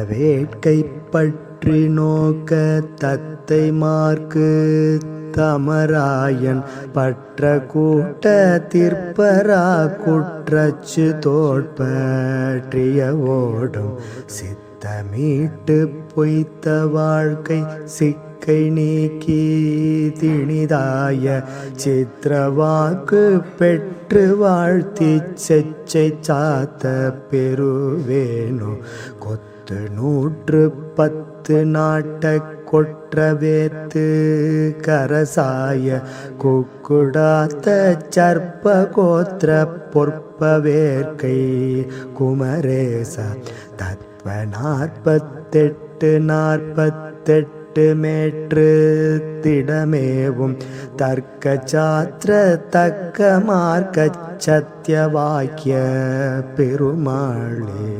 வேட்கை பற்றி நோக்க தத்தை மார்க்கு தமராயன் பற்ற கூட்ட திற்பரா குற்றச்சு தோற்பற்றிய ஓடும் சித்தமீட்டு பொய்த்த வாழ்க்கை சிக்கை நீக்கி திணிதாய சித்திரவாக்கு பெற்று வாழ்த்தி செச்சை சாத்த பெருவேணு கொத்து 110 நாட்ட கொற்ற வேத்து கரசாய குக்குடாத்த சர்ப்ப கோத்திர பொற்ப வேர்க்கை குமரேச தத்வ 48 மேற்று திடமேவும் தர்க்க சாத்திர தக்க மார்க்க சத்திய வாக்கிய பெருமாளே.